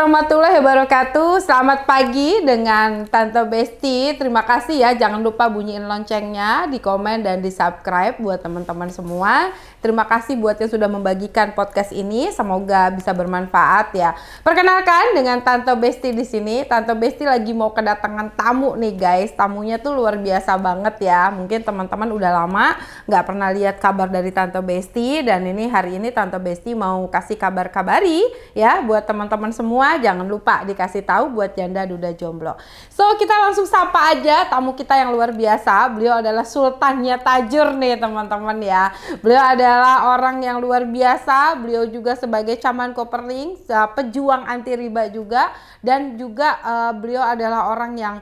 warahmatullahi wabarakatuh. Selamat pagi dengan Tante Besti. Terima kasih ya. Jangan lupa bunyiin loncengnya, di komen dan di subscribe buat teman-teman semua. Terima kasih buat yang sudah membagikan podcast ini. Semoga bisa bermanfaat ya. Perkenalkan dengan Tante Besti di sini. Tante Besti lagi mau kedatangan tamu nih guys. Tamunya tuh luar biasa banget ya. Mungkin teman-teman udah lama nggak pernah lihat kabar dari Tante Besti, dan ini hari ini Tante Besti mau kasih kabar-kabari ya buat teman-teman semua. Jangan lupa dikasih tahu buat janda duda jomblo. So kita langsung sapa aja tamu kita yang luar biasa. Beliau adalah Sultannya Tajur nih teman-teman ya. Beliau adalah orang yang luar biasa. Beliau juga sebagai Caman Koperling, pejuang anti riba juga, dan juga beliau adalah orang yang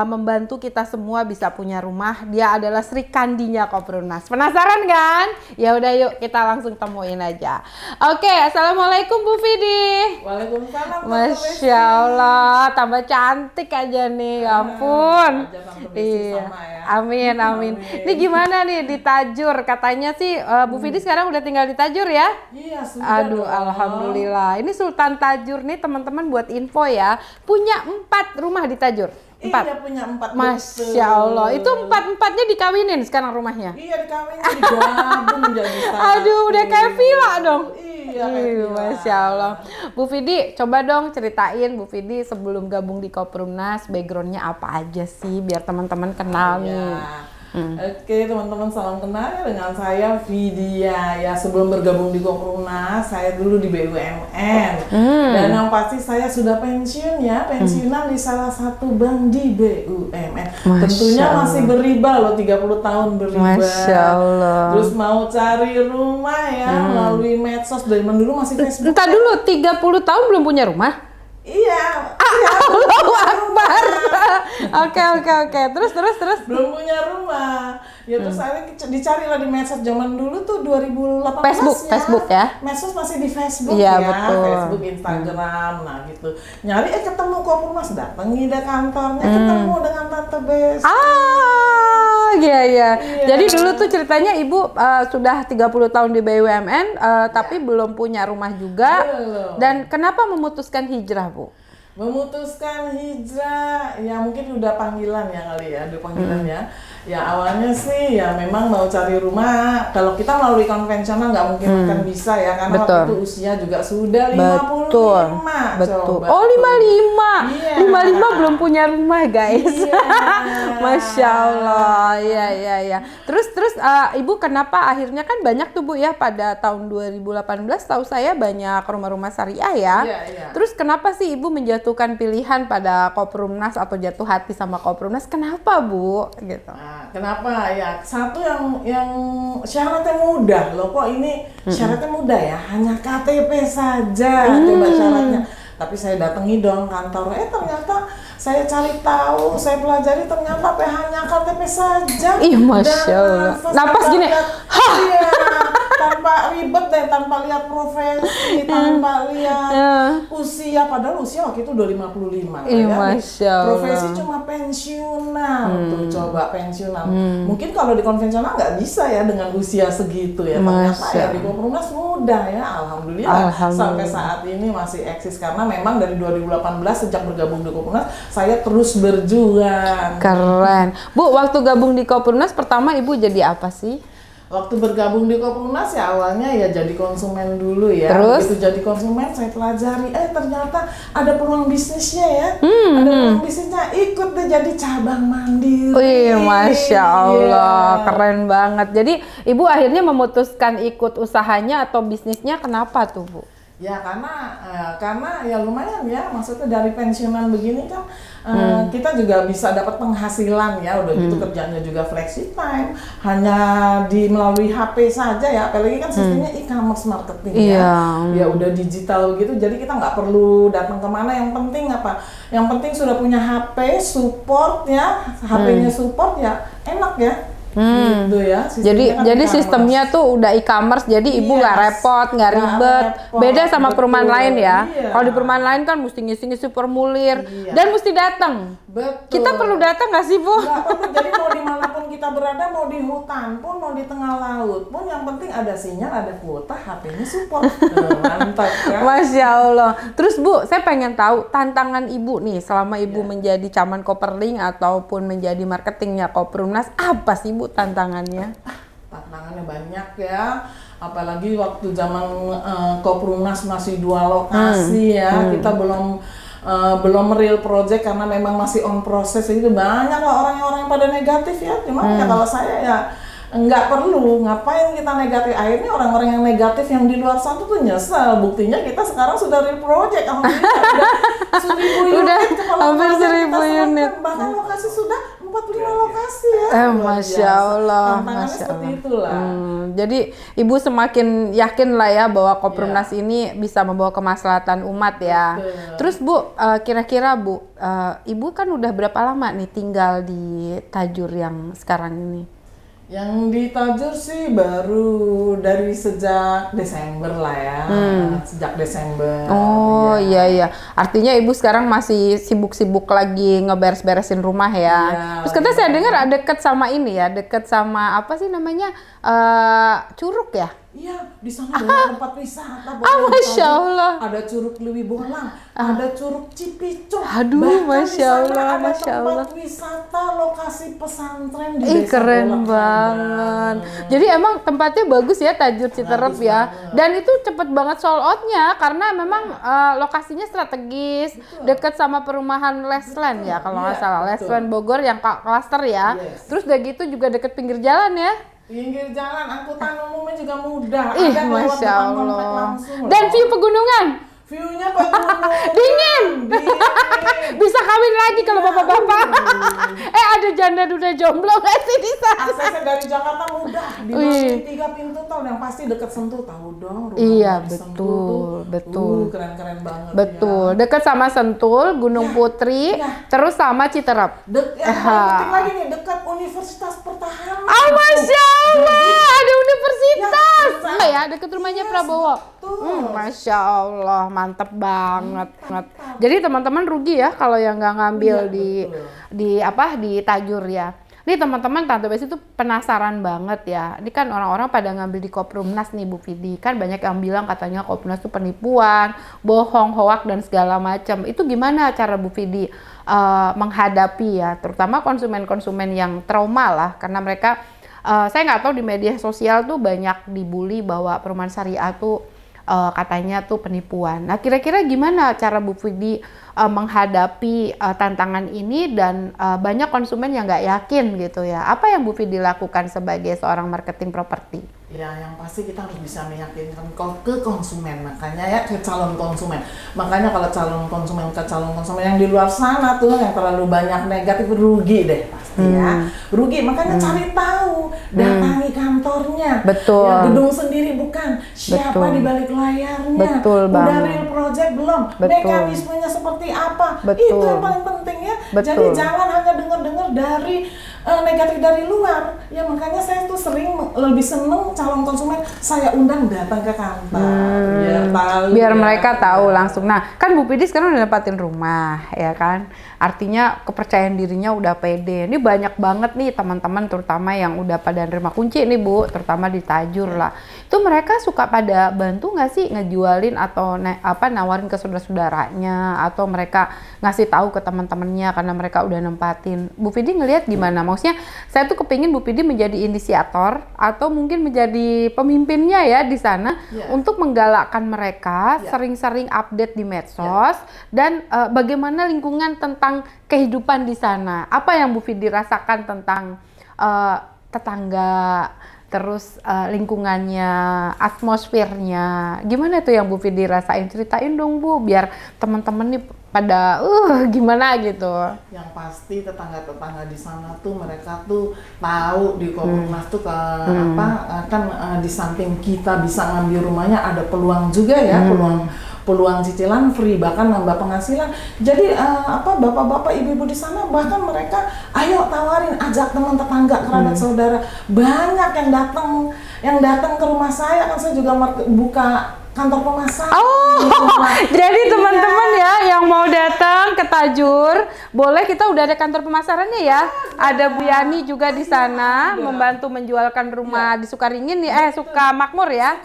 membantu kita semua bisa punya rumah. Dia adalah Sri Kandinya Koperumnas. Penasaran kan? Ya udah yuk kita langsung temuin aja. Oke, assalamualaikum Bu Vidi. Waalaikumsalam. Masya Allah, tambah cantik aja nih, ya ampun. Iya, ya. amin, amin. Ini gimana nih di Tajur? Katanya sih Bu Vidi sekarang udah tinggal di Tajur ya? Iya, sudah. Aduh, alhamdulillah. Ini Sultan Tajur nih teman-teman, buat info ya, punya 4 rumah di Tajur. 4. Iya, punya 4. Masya Allah, itu 4-4-nya dikawinin sekarang rumahnya? Iya, dikawinin, digabung menjadi satu. Aduh, udah kayak villa dong. Iya, kayak villa. Masya Allah. Bu Vidi, coba dong ceritain Bu Vidi sebelum gabung di Koperumnas, backgroundnya apa aja sih, biar teman-teman kenal nih. Oke teman-teman, salam kenal ya dengan saya Vidya ya. Sebelum bergabung di Koperumnas, saya dulu di BUMN. Dan yang pasti saya sudah pensiun ya, pensiunan di salah satu bank di BUMN. Tentunya masih beriba loh, 30 tahun beriba. Masya Allah. Terus mau cari rumah ya melalui medsos, dari dulu masih Facebook. Entar dulu, 30 tahun belum punya rumah? Iya. Allahu Akbar. Oke. Terus. Belum punya rumah. Ya terus akhirnya dicari lah di medsos. Zaman dulu tuh 2018 Facebook ya. Medsos masih di Facebook ya. Betul. Facebook, Instagram, nah gitu. Nyari ketemu Koperumnas, datangi deh kantornya, ketemu dengan Tante Bes. Iya. Jadi dulu tuh ceritanya Ibu sudah 30 tahun di BUMN, tapi belum punya rumah juga. Belum. Dan kenapa memutuskan hijrah, Bu? Memutuskan hijrah, ya mungkin udah panggilan ya kali ya, udah panggilan ya. Ya awalnya sih ya memang mau cari rumah. Kalau kita melalui konvensional nggak mungkin akan bisa ya, karena waktu itu usia juga sudah 55. Betul. Coba. Oh 55. Iya. 55 belum punya rumah guys. Iya. Masya Allah. Iya. Terus Ibu kenapa akhirnya, kan banyak tuh Bu ya pada tahun 2018 tahu saya banyak rumah-rumah syariah ya. Iya. Terus kenapa sih Ibu menjatuhkan pilihan pada Koperumnas atau jatuh hati sama Koperumnas? Kenapa Bu? Gitu. Nah, kenapa ya? Satu yang syaratnya mudah loh, kok ini syaratnya mudah ya, hanya KTP saja coba syaratnya. Tapi saya datangi dong kantor, ternyata saya cari tahu, saya pelajari, ternyata hanya KTP saja. Ih, Masya Allah. Napas gini, iya, tanpa ribet deh, tanpa lihat profesi, tanpa lihat usia, padahal usia waktu itu udah 55 Ih, ya. Masya Allah. Profesi cuma pensiunan, tuh coba pensiunan. Mungkin kalau di konvensional nggak bisa ya dengan usia segitu ya. Ternyata ya di Koperumnas mudah ya, alhamdulillah. Sampai saat ini masih eksis, karena memang dari 2018 sejak bergabung di Koperumnas saya terus berjuang. Keren. Bu, waktu gabung di Koperumnas pertama Ibu jadi apa sih? Waktu bergabung di Koperumnas ya awalnya ya jadi konsumen dulu ya. Terus? Begitu jadi konsumen saya pelajari, ternyata ada peluang bisnisnya ya. Ada peluang bisnisnya, ikut deh jadi cabang mandiri. Wih, Masya Allah, keren banget. Jadi Ibu akhirnya memutuskan ikut usahanya atau bisnisnya, kenapa tuh Bu? Ya karena ya lumayan ya, maksudnya dari pensiunan begini kan kita juga bisa dapat penghasilan ya, udah gitu kerjanya juga flexi time, hanya melalui HP saja ya, apalagi kan sistemnya e-commerce marketing ya udah digital gitu, jadi kita nggak perlu datang kemana. Yang penting apa? Yang penting sudah punya HP support ya, HP-nya support ya, enak ya. Gitu ya. Jadi sistemnya tuh udah e-commerce, jadi Ibu nggak repot, nggak ribet. Beda sama perumahan lain ya. Kalau di perumahan lain kan mesti ngisi-ngisi formulir dan mesti datang. Betul. Kita perlu datang nggak sih Bu? Nggak perlu. Jadi mau dimanapun kita kita berada, mau di hutan pun, mau di tengah laut pun, yang penting ada sinyal, ada kuota, HP-nya support. Mantap kan? Masya Allah. Terus Bu, saya pengen tahu tantangan Ibu nih selama Ibu menjadi caman Koperling ataupun menjadi marketingnya Koperumnas, apa sih Bu tantangannya? Tantangannya banyak ya, apalagi waktu zaman Koperumnas masih 2 lokasi ya, kita belum real project karena memang masih on proses. Itu banyak lah orang-orang yang pada negatif ya. Cuman ya kalau saya ya nggak perlu, ngapain kita negatif. Akhirnya orang-orang yang negatif yang di luar sana tuh nyesel. Buktinya kita sekarang sudah real project, alhamdulillah udah 1000 unit, hampir 1000 unit. bahkan lokasi sudah 45 lokasi ya. Masya Allah, Tantangannya seperti itulah. Jadi Ibu semakin yakin lah ya bahwa Koperumnas ini bisa membawa kemaslahatan umat ya. Betul. Terus Bu, kira-kira Bu, Ibu kan udah berapa lama nih tinggal di Tajur yang sekarang ini? Yang di Tajur sih baru dari sejak Desember lah ya, sejak Desember. Oh ya. iya. Artinya Ibu sekarang masih sibuk-sibuk lagi ngeberes-beresin rumah ya. Iya, Terus katanya saya dengar deket sama ini ya, deket sama apa sih namanya, Curug ya? Iya, di sana banyak tempat wisata. Masya Allah. Ada Curug Lewi Bolang, ada Curug Cipicung. Aduh, Bahkan Masya di sana Allah, ada Masya Allah. tempat wisata lokasi pesantren di Desa Keren Bolang. banget. Jadi emang tempatnya bagus ya Tajur Citerep Bagus ya. banget. Dan itu cepet banget sold out-nya karena memang lokasinya strategis, dekat sama perumahan Lesland ya kalau nggak Iya, salah. betul. Lesland Bogor yang klaster ya. Yes. Terus udah gitu juga deket pinggir jalan ya. Pinggir jalan, angkutan umumnya juga mudah. Ih, Ada lewat Masya depan komplek Allah. langsung Dan loh. view pegunungan. View-nya pegunungan. Dingin. Dingin. Bisa kawin lagi kalau bapak-bapak. Ada janda duda jomblo nggak sih di sana? Aksesnya dari Jakarta mudah, dimasukin 3 pintu tol yang pasti deket Sentul, tahu dong. rumah Iya, di Sentul betul, tuh, betul. keren-keren banget. Betul, Ya. dekat sama Sentul, Gunung Putri, terus sama Citerep. Yang paling penting lagi nih, dekat Universitas Pertahanan. Masya Allah, ada universitas. Ya, Ya, dekat rumahnya Prabowo. betul. Masya Allah, mantep banget. Jadi teman-teman rugi ya kalau yang nggak ngambil Iya, di Tajur ya. Nih teman-teman, Tante Besti itu penasaran banget ya. Ini kan orang-orang pada ngambil di Koperumnas nih Bu Vidi. Kan banyak yang bilang katanya Koperumnas itu penipuan, bohong, hoak dan segala macam. Itu gimana cara Bu Vidi menghadapi ya, terutama konsumen-konsumen yang trauma lah karena mereka saya nggak tahu di media sosial tuh banyak dibully bahwa perumahan syariah tuh katanya tuh penipuan. Nah kira-kira gimana cara Bu Vidi menghadapi tantangan ini dan banyak konsumen yang nggak yakin gitu ya. Apa yang Bu Vidi lakukan sebagai seorang marketing properti? Ya, yang pasti kita harus bisa meyakinkan ke konsumen, makanya ya ke calon konsumen. Makanya kalau calon konsumen yang di luar sana tuh yang terlalu banyak negatif, rugi deh pasti ya. Rugi, makanya cari tahu, datangi kantornya. Betul. Ya, gedung sendiri bukan, siapa Betul. di balik layarnya. Betul Udah banget. real project belum? Betul. Mekanismenya seperti apa? Betul. Itu yang paling penting ya. Betul. Jadi jangan hanya dengar-dengar dari negatif dari luar. Ya makanya saya tuh sering lebih seneng calon konsumen saya undang datang ke kantor biar tahu. Biar ya. mereka tahu langsung. Nah, kan Bu Vidi sekarang udah dapatin rumah, ya kan? Artinya kepercayaan dirinya udah pede. Ini banyak banget nih teman-teman, terutama yang udah pada nerima kunci nih Bu, terutama di Tajur lah. Itu mereka suka pada bantu nggak sih ngejualin atau nawarin ke saudara-saudaranya, atau mereka ngasih tahu ke teman-temannya karena mereka udah nempatin. Bu Vidi ngelihat gimana? Maksudnya saya tuh kepingin Bu Vidi menjadi inisiator atau mungkin menjadi pemimpinnya ya di sana untuk menggalakkan mereka sering-sering update di medsos dan bagaimana lingkungan tentang kehidupan di sana. Apa yang Bu Vidi rasakan tentang tetangga, terus lingkungannya, atmosfernya. Gimana tuh yang Bu Vidi rasain? Ceritain dong Bu, biar teman-teman nih pada gimana gitu. Yang pasti tetangga-tetangga di sana tuh mereka tuh tahu di Koperumnas tuh kan di samping kita bisa ngambil rumahnya ada peluang juga ya, peluang cicilan free, bahkan nambah penghasilan. Jadi bapak-bapak ibu-ibu di sana bahkan mereka ayo tawarin, ajak teman tetangga, kerabat saudara. Banyak yang datang ke rumah saya, kan saya juga buka kantor pemasaran. Jadi teman-teman ya yang mau datang ke Tajur, boleh, kita udah ada kantor pemasarannya ya. Ada Bu Yani juga di sana membantu menjualkan rumah di Sukaringin nih, Sukamakmur ya.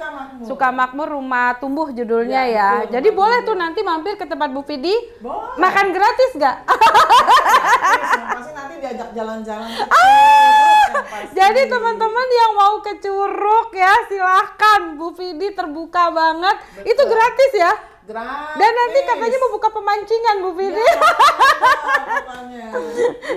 Sukamakmur Rumah Tumbuh judulnya ya. Jadi boleh tuh nanti mampir ke tempat Bu Vidi. Makan gratis nggak? Pasti nanti diajak jalan-jalan. Jadi teman-teman yang mau ke Curug ya, silahkan, Bu Vidi terbuka banget. Betul. Itu gratis ya? Gratis. Dan nanti katanya mau buka pemancingan Bu Vidi.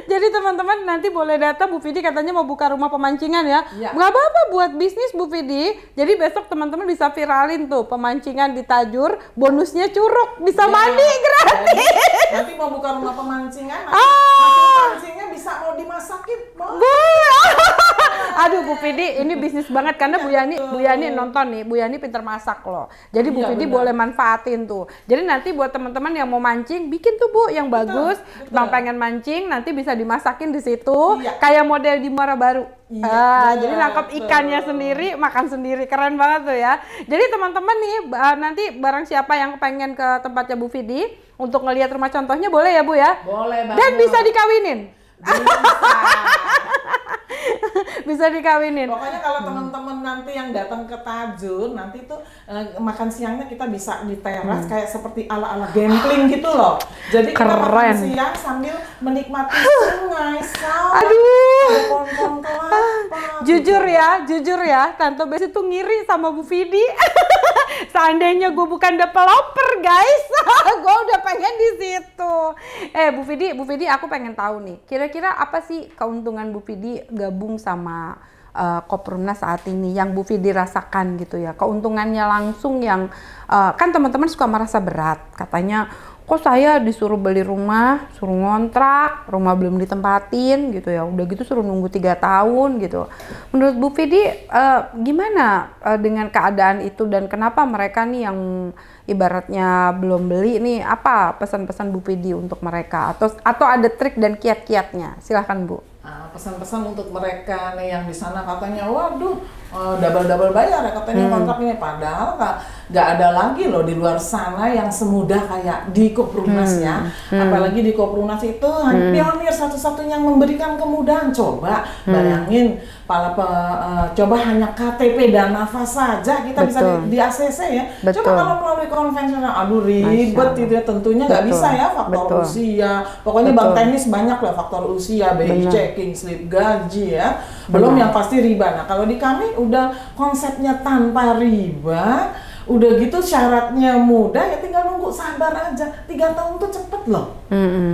Jadi teman-teman nanti boleh datang, Bu Vidi katanya mau buka rumah pemancingan ya. Nggak apa-apa buat bisnis Bu Vidi. Jadi besok teman-teman bisa viralin tuh pemancingan di Tajur, bonusnya curug, bisa mandi gratis. Nanti mau buka rumah pemancingan, hasil pancingnya bisa mau dimasakin. Boleh. Aduh Bu Vidi, ini bisnis banget karena Bu Yani nonton nih, Bu Yani pinter masak loh. Jadi Bu Vidi boleh manfaatin tuh. Jadi nanti buat teman-teman yang mau mancing, bikin tuh Bu yang bagus. Bang pengen mancing, nanti bisa dimasakin di situ. Kayak model di Muara Baru. Jadi nangkap ikannya sendiri, makan sendiri, keren banget tuh ya. Jadi teman-teman nih, nanti barang siapa yang pengen ke tempatnya Bu Vidi untuk ngelihat rumah contohnya, boleh ya Bu ya? Boleh banget. Dan bisa dikawinin. Bisa dikawinin. Pokoknya kalau teman-teman nanti yang datang ke Tajur, nanti tuh makan siangnya kita bisa di teras kayak seperti ala-ala gambling gitu loh. Jadi kita makan siang sambil menikmati sungai, sawah. Aduh. Pohon-pohon kelapa. Jujur ya, Tante Besi tuh ngiri sama Bu Vidi. Seandainya gue bukan developer, guys, gue udah pengen di situ. Bu Vidi, aku pengen tahu nih, kira-kira apa sih keuntungan Bu Vidi gabung sama Koprunnas saat ini yang Bu Vidi rasakan gitu ya, keuntungannya langsung yang kan teman-teman suka merasa berat, katanya kok saya disuruh beli rumah, suruh ngontrak, rumah belum ditempatin gitu ya, udah gitu suruh nunggu 3 tahun gitu. Menurut Bu Vidi gimana dengan keadaan itu dan kenapa mereka nih yang ibaratnya belum beli nih, apa pesan-pesan Bu Vidi untuk mereka atau ada trik dan kiat-kiatnya? Silahkan Bu. Pesan-pesan untuk mereka nih yang di sana katanya, waduh, double bayar ya katanya kontrak ini, padahal nggak ada lagi loh di luar sana yang semudah kayak di Koprunnas ya. Apalagi di Koprunnas itu pionir satu-satunya yang memberikan kemudahan. Coba bayangin, coba hanya KTP dan nafas saja kita bisa di ACC ya. Coba kalau melalui konvensional, aduh ribet itu ya, tentunya nggak bisa ya, faktor usia. Pokoknya bank teknis banyak lah faktor usia, BI checking, slip gaji ya. Belum yang pasti riba. Nah kalau di kami udah konsepnya tanpa riba, udah gitu syaratnya mudah, ya tinggal nunggu, sabar aja. 3 tahun tuh cepet loh,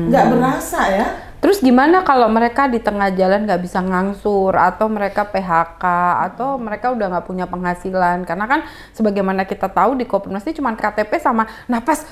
nggak berasa ya. Terus gimana kalau mereka di tengah jalan nggak bisa ngangsur, atau mereka PHK, atau mereka udah nggak punya penghasilan? Karena kan sebagaimana kita tahu di Koprunnas ini cuma KTP sama napas,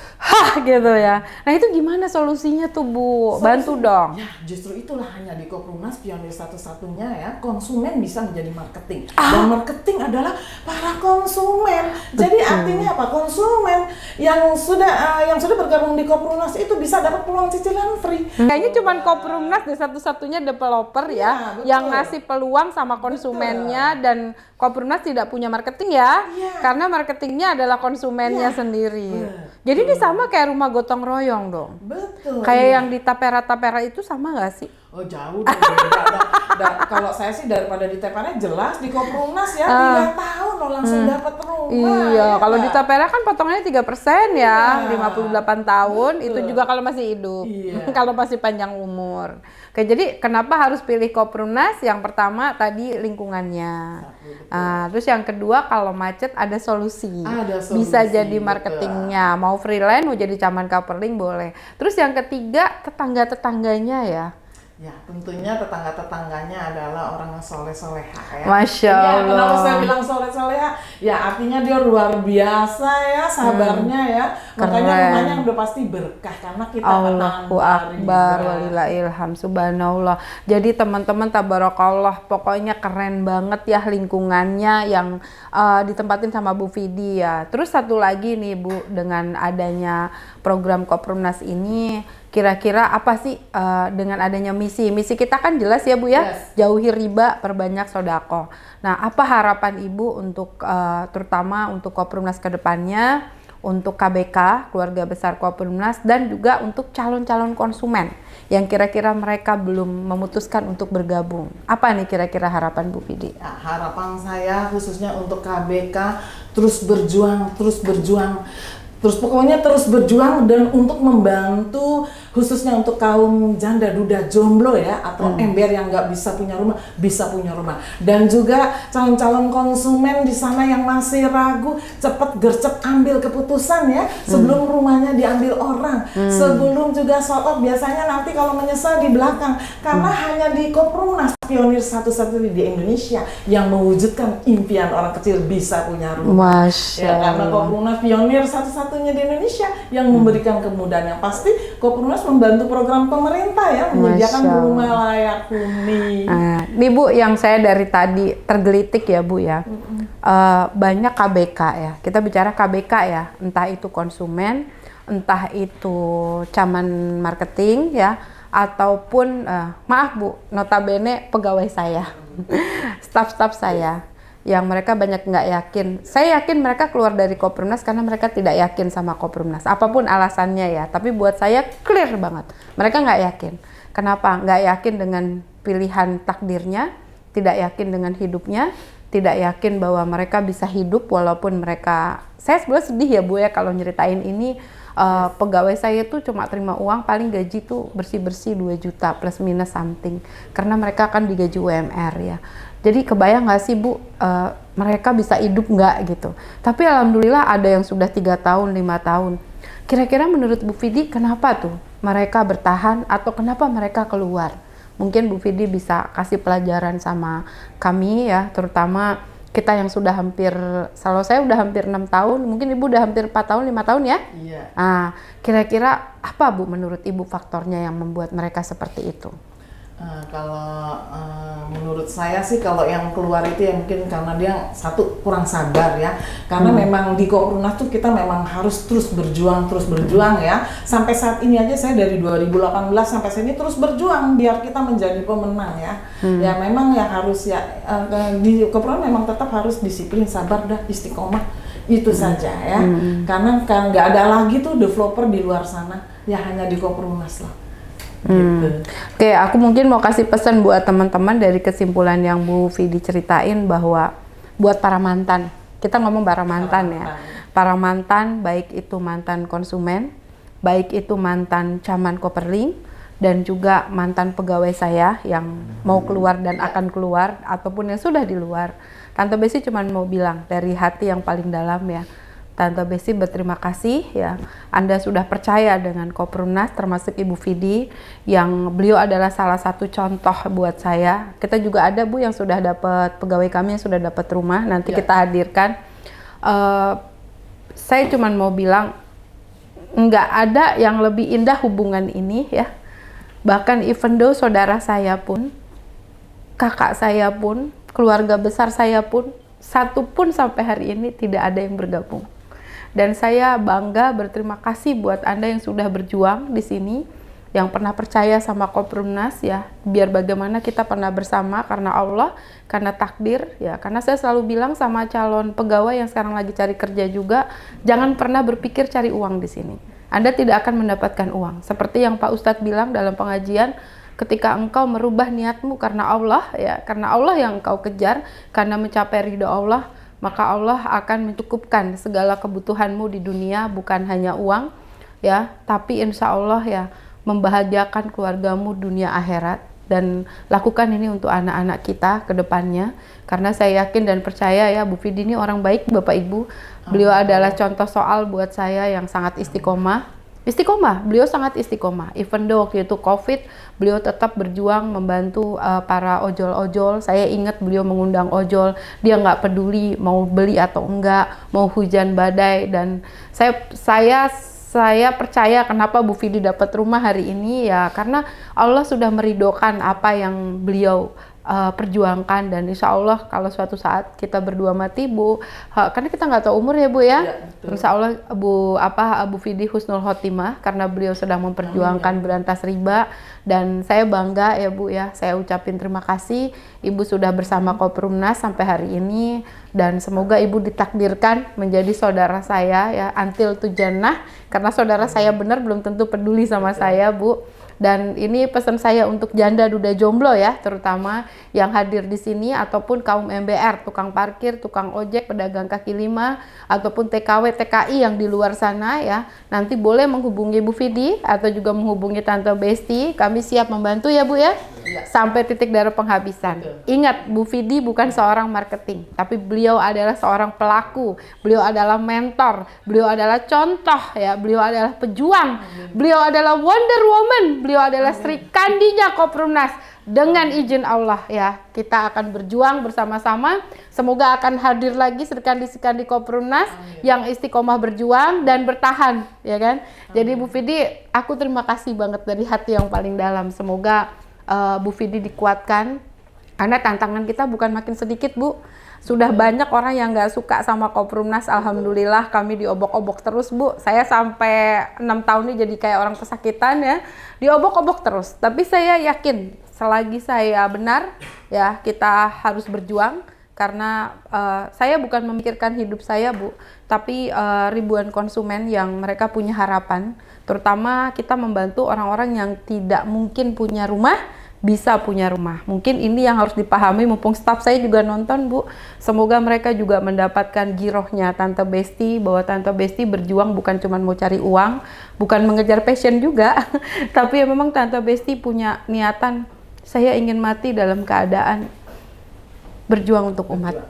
gitu ya. Nah itu gimana solusinya tuh Bu? Bantu dong. Ya justru itulah hanya di Koprunnas pionir satu-satunya ya, konsumen bisa menjadi marketing. Dan marketing adalah para konsumen. Jadi artinya apa? Konsumen yang sudah bergabung di Koprunnas itu bisa dapat peluang cicilan free. Kayaknya cuma Koprunnas deh satu-satunya developer ya yang ngasih peluang sama konsumennya, dan Koprunnas tidak punya marketing ya, karena marketingnya adalah konsumennya sendiri. Jadi ini sama kayak rumah gotong royong dong. Betul. Kayak yang di Tapera itu sama nggak sih? Oh jauh dong, beda. Kalau saya sih daripada di Tapera jelas di Koprunnas ya 3 tahun lo langsung dapat rumah. Iya, kalau di Tapera kan potongannya 3% ya, 58 tahun. Betul. Itu juga kalau masih hidup, kalau masih panjang umur. Oke, jadi kenapa harus pilih Koprunnas? Yang pertama tadi lingkungannya. Terus yang kedua kalau macet ada solusi. Bisa jadi marketingnya, mau freelance, mau jadi caman coupling boleh. Terus yang ketiga tetangga-tetangganya ya. Ya tentunya tetangga-tetangganya adalah orang yang soleh-soleha ya. Masya Allah. Kenapa saya bilang soleh-soleha? Ya artinya dia luar biasa ya, sabarnya ya. Makanya rumahnya udah pasti berkah karena kita Allahu Akbar walillahilham, subhanallah. Jadi teman-teman tabarakallah, pokoknya keren banget ya lingkungannya yang ditempatin sama Bu Vidi ya. Terus satu lagi nih Bu, dengan adanya program Koprunnas ini, kira-kira apa sih dengan adanya misi kita kan jelas ya Bu ya, Yes. jauhi riba, perbanyak sodako. Nah, apa harapan Ibu untuk terutama untuk Koperumnas ke depannya, untuk KBK, keluarga besar Koperumnas, dan juga untuk calon-calon konsumen yang kira-kira mereka belum memutuskan untuk bergabung. Apa nih kira-kira harapan Bu Vidi? Ya, harapan saya khususnya untuk KBK terus berjuang, terus pokoknya terus berjuang dan untuk membantu khususnya untuk kaum janda duda jomblo ya atau ember yang nggak bisa punya rumah dan juga calon-calon konsumen di sana yang masih ragu cepet gercep ambil keputusan ya sebelum rumahnya diambil orang sebelum juga soal biasanya nanti kalau menyesal di belakang karena hanya di Koperumnas pionir satu-satunya di Indonesia yang mewujudkan impian orang kecil bisa punya rumah. Masya Ya, karena Allah. Koperumnas pionir satu-satunya di Indonesia yang memberikan kemudahan yang pasti. Koperumnas membantu program pemerintah ya menyediakan Masya Allah. rumah layak huni. Nah, ini Bu yang saya dari tadi tergelitik ya Bu ya. Banyak KBK ya. Kita bicara KBK ya, entah itu konsumen, entah itu caman marketing ya, ataupun maaf Bu, notabene pegawai saya, staf-staf saya yang mereka banyak nggak yakin. Saya yakin mereka keluar dari Koperumnas karena mereka tidak yakin sama Koperumnas. Apapun alasannya ya, tapi buat saya clear banget. Mereka nggak yakin. Kenapa? Nggak yakin dengan pilihan takdirnya, tidak yakin dengan hidupnya, tidak yakin bahwa mereka bisa hidup walaupun mereka. Saya sebenarnya sedih ya Bu ya kalau nyeritain ini. Pegawai saya tuh cuma terima uang paling gaji tuh bersih-bersih 2 juta plus minus something karena mereka akan digaji UMR ya. Jadi kebayang nggak sih Bu mereka bisa hidup nggak gitu. Tapi alhamdulillah ada yang sudah 3 tahun 5 tahun. Kira-kira menurut Bu Vidi kenapa tuh mereka bertahan atau kenapa mereka keluar? Mungkin Bu Vidi bisa kasih pelajaran sama kami ya, terutama kita yang sudah hampir, kalau saya udah hampir 6 tahun, mungkin Ibu udah hampir 4 tahun, 5 tahun ya? Iya. Nah, kira-kira apa Bu menurut Ibu faktornya yang membuat mereka seperti itu? Kalau menurut saya sih kalau yang keluar itu ya mungkin karena dia satu kurang sabar ya karena memang di Koperumnas tuh kita memang harus terus berjuang ya sampai saat ini aja saya dari 2018 sampai sini terus berjuang biar kita menjadi pemenang ya ya memang yang harus ya di Koperumnas memang tetap harus disiplin sabar dan istiqomah itu saja ya karena kan nggak ada lagi tuh developer di luar sana ya hanya di Koperumnas lah. Gitu. Oke, aku mungkin mau kasih pesan buat teman-teman dari kesimpulan yang Bu Vidi ceritain bahwa buat para mantan, kita ngomong para mantan ya, para mantan baik itu mantan konsumen, baik itu mantan caman Koperling, dan juga mantan pegawai saya yang mau keluar dan akan keluar ataupun yang sudah di luar. Tante Besi cuma mau bilang dari hati yang paling dalam ya. Tante Besi berterima kasih ya, Anda sudah percaya dengan Koperumnas termasuk Ibu Vidi yang beliau adalah salah satu contoh buat saya. Kita juga ada Bu yang sudah dapat, pegawai kami yang sudah dapat rumah, nanti kita hadirkan. Saya cuma mau bilang nggak ada yang lebih indah hubungan ini ya. Bahkan even though saudara saya pun, kakak saya pun, keluarga besar saya pun, satu pun sampai hari ini tidak ada yang bergabung. Dan saya bangga berterima kasih buat Anda yang sudah berjuang di sini, yang pernah percaya sama Koperumnas ya, biar bagaimana kita pernah bersama karena Allah, karena takdir ya. Karena saya selalu bilang sama calon pegawai yang sekarang lagi cari kerja juga, jangan pernah berpikir cari uang di sini. Anda tidak akan mendapatkan uang. Seperti yang Pak Ustadz bilang dalam pengajian, ketika engkau merubah niatmu karena Allah ya, karena Allah yang engkau kejar, karena mencapai ridho Allah, maka Allah akan mencukupkan segala kebutuhanmu di dunia, bukan hanya uang ya, tapi insya Allah ya membahagiakan keluargamu dunia akhirat. Dan lakukan ini untuk anak-anak kita ke depannya, karena saya yakin dan percaya ya Bu Vidi ini orang baik Bapak Ibu. Beliau adalah contoh soal buat saya yang sangat istiqomah. Beliau sangat istiqomah. Even though waktu itu COVID, beliau tetap berjuang membantu para ojol-ojol. Saya ingat beliau mengundang ojol, dia nggak peduli mau beli atau enggak, mau hujan badai. Dan saya percaya kenapa Bu Vidi dapat rumah hari ini ya, karena Allah sudah meridokan apa yang beliau perjuangkan, dan insya Allah kalau suatu saat kita berdua mati Bu, karena kita nggak tahu umur ya Bu ya, insya Allah Bu Fidi husnul khotimah karena beliau sedang memperjuangkan berantas riba, dan saya bangga ya Bu ya, saya ucapin terima kasih Ibu sudah bersama Koprumnas sampai hari ini, dan semoga Ibu ditakdirkan menjadi saudara saya ya until tu jannah, karena saudara saya benar belum tentu peduli sama saya Bu. Dan ini pesan saya untuk janda duda jomblo ya, terutama yang hadir di sini ataupun kaum MBR, tukang parkir, tukang ojek, pedagang kaki lima, ataupun TKW, TKI yang di luar sana ya. Nanti boleh menghubungi Bu Fidi atau juga menghubungi Tante Besti, kami siap membantu ya Bu ya. Sampai titik darah penghabisan. Ingat, Bu Fidi bukan seorang marketing, tapi beliau adalah seorang pelaku, beliau adalah mentor, beliau adalah contoh ya, beliau adalah pejuang, beliau adalah Wonder Woman, beliau adalah Sri Kandinya Koprumnas. Dengan izin Allah ya, kita akan berjuang bersama-sama. Semoga akan hadir lagi Sri Kandi Koprumnas yang istiqomah berjuang dan bertahan ya kan. Jadi Bu Fidi, aku terima kasih banget dari hati yang paling dalam. Semoga Bu Fidi dikuatkan, karena tantangan kita bukan makin sedikit Bu. Sudah banyak orang yang nggak suka sama Koprumnas. Alhamdulillah kami diobok-obok terus Bu. Saya sampai 6 tahun ini jadi kayak orang kesakitan ya, diobok-obok terus. Tapi saya yakin selagi saya benar ya, kita harus berjuang. Karena saya bukan memikirkan hidup saya Bu, tapi ribuan konsumen yang mereka punya harapan. Terutama kita membantu orang-orang yang tidak mungkin punya rumah, bisa punya rumah. Mungkin ini yang harus dipahami, mumpung staf saya juga nonton Bu. Semoga mereka juga mendapatkan girohnya Tante Besti, bahwa Tante Besti berjuang bukan cuma mau cari uang, bukan mengejar passion juga, tapi memang Tante Besti punya niatan, saya ingin mati dalam keadaan berjuang untuk umat.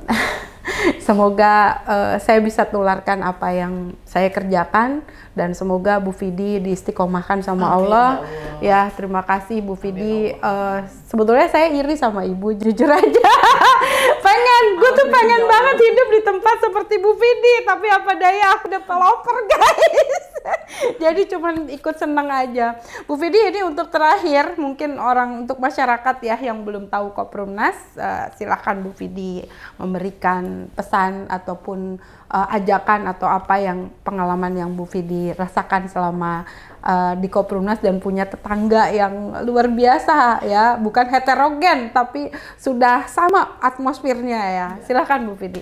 Semoga saya bisa tularkan apa yang saya kerjakan, dan semoga Bu Fidi diistiqomahkan sama Allah. Ya, terima kasih Bu Fidi. Sebetulnya saya iri sama Ibu, jujur aja. Gue tuh pengen banget hidup di tempat seperti Bu Fidi, tapi apa daya, aku udah pelopor guys. Jadi cuman ikut seneng aja. Bu Fidi, ini untuk terakhir, mungkin untuk masyarakat ya yang belum tahu Koprumnas, silahkan Bu Fidi memberikan pesan ataupun ajakan atau apa yang pengalaman yang Bu Fidi rasakan selama di Koprumnas, dan punya tetangga yang luar biasa ya, bukan heterogen tapi sudah sama atmosfernya ya. Silahkan Bu Fidi.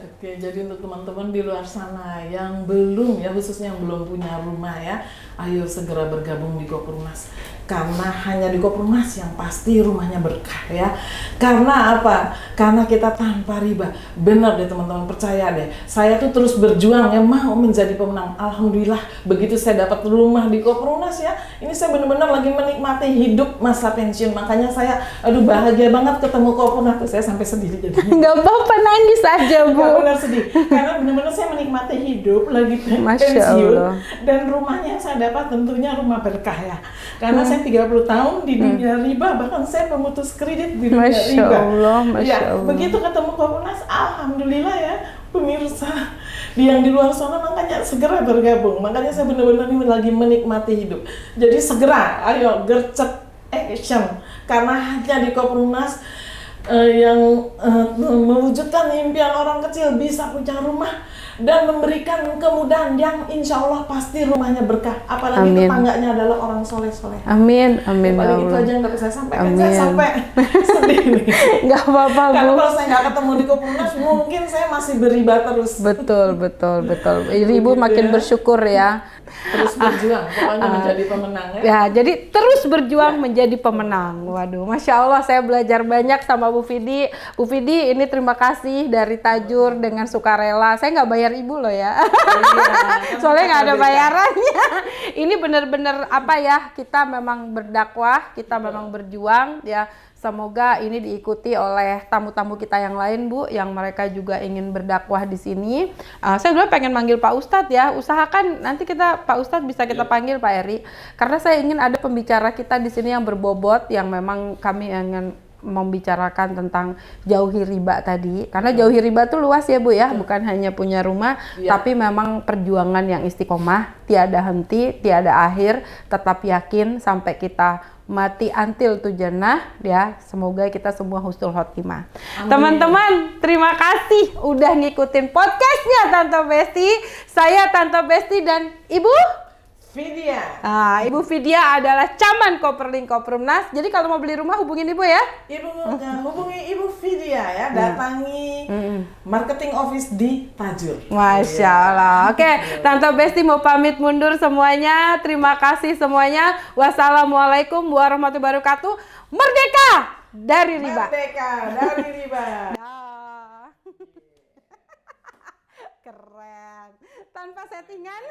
Oke, jadi untuk teman-teman di luar sana yang belum ya, khususnya yang belum punya rumah ya, ayo segera bergabung di Koprumnas. Karena hanya di Koprumnas yang pasti rumahnya berkah ya. Karena apa? Karena kita tanpa riba. Benar deh teman-teman, percaya deh. Saya tuh terus berjuang ya, mau menjadi pemenang. Alhamdulillah begitu saya dapat rumah di Koprumnas ya, ini saya benar-benar lagi menikmati hidup masa pensiun. Makanya saya bahagia banget ketemu Koprumnas. Saya sampai sedih jadinya. Nggak apa-apa, nangis aja Bu. Nggak benar sedih. Karena benar-benar saya menikmati hidup lagi pensiun. Dan rumahnya yang saya dapat tentunya rumah berkah ya. Karena saya 30 tahun di dunia riba, bahkan saya pemutus kredit di dunia riba. Masya Allah. Begitu ketemu Koprumnas, alhamdulillah ya pemirsa yang di luar sana, makanya segera bergabung. Makanya saya benar-benar lagi menikmati hidup. Jadi segera, ayo gercep action. Karena hanya di Koprumnas yang mewujudkan impian orang kecil bisa punya rumah dan memberikan kemudahan yang insya Allah pasti rumahnya berkah. Apalagi tetangganya adalah orang soleh-soleh. Amin, amin. Paling itu aja yang dapat saya sampaikan. Saya sampai sedih nih. Nggak apa-apa Bu. Karena kalau saya nggak ketemu di Koprumnas, mungkin saya masih beriba terus. Betul. Ibu makin bersyukur ya. Terus berjuang, pokoknya menjadi pemenang ya. Ya, jadi terus berjuang menjadi pemenang. Waduh, Masya Allah, saya belajar banyak sama Bu Fidi. Bu Fidi, ini terima kasih dari Tajur dengan sukarela. Saya nggak bayar Ibu loh ya. Soalnya nggak ada bayarannya. Ini benar-benar apa ya, kita memang berdakwah, kita memang berjuang ya. Semoga ini diikuti oleh tamu-tamu kita yang lain Bu, yang mereka juga ingin berdakwah di sini. Saya dulu pengen manggil Pak Ustadz ya, usahakan nanti Pak Ustadz bisa kita panggil Pak Eri, karena saya ingin ada pembicara kita di sini yang berbobot, yang memang kami ingin membicarakan tentang jauhi riba tadi, karena jauhi riba itu luas ya Bu ya, bukan hanya punya rumah, tapi memang perjuangan yang istiqomah, tiada henti, tiada akhir, tetap yakin sampai kita mati until tu jannah ya. Semoga kita semua husnul khotimah. Teman-teman, terima kasih udah ngikutin podcastnya Tante Besti. Saya Tante Besti dan Ibu Vidya. Ibu Vidya adalah Caman Koperling Koperumnas. Jadi kalau mau beli rumah hubungin Ibu ya. Hubungi Ibu Vidya ya, datangi marketing office di Tajur. Masya Allah. Oke, Tante Besti mau pamit mundur semuanya. Terima kasih semuanya. Wassalamualaikum warahmatullahi wabarakatuh. Merdeka dari riba. Merdeka dari riba. Keren. Tanpa settingan.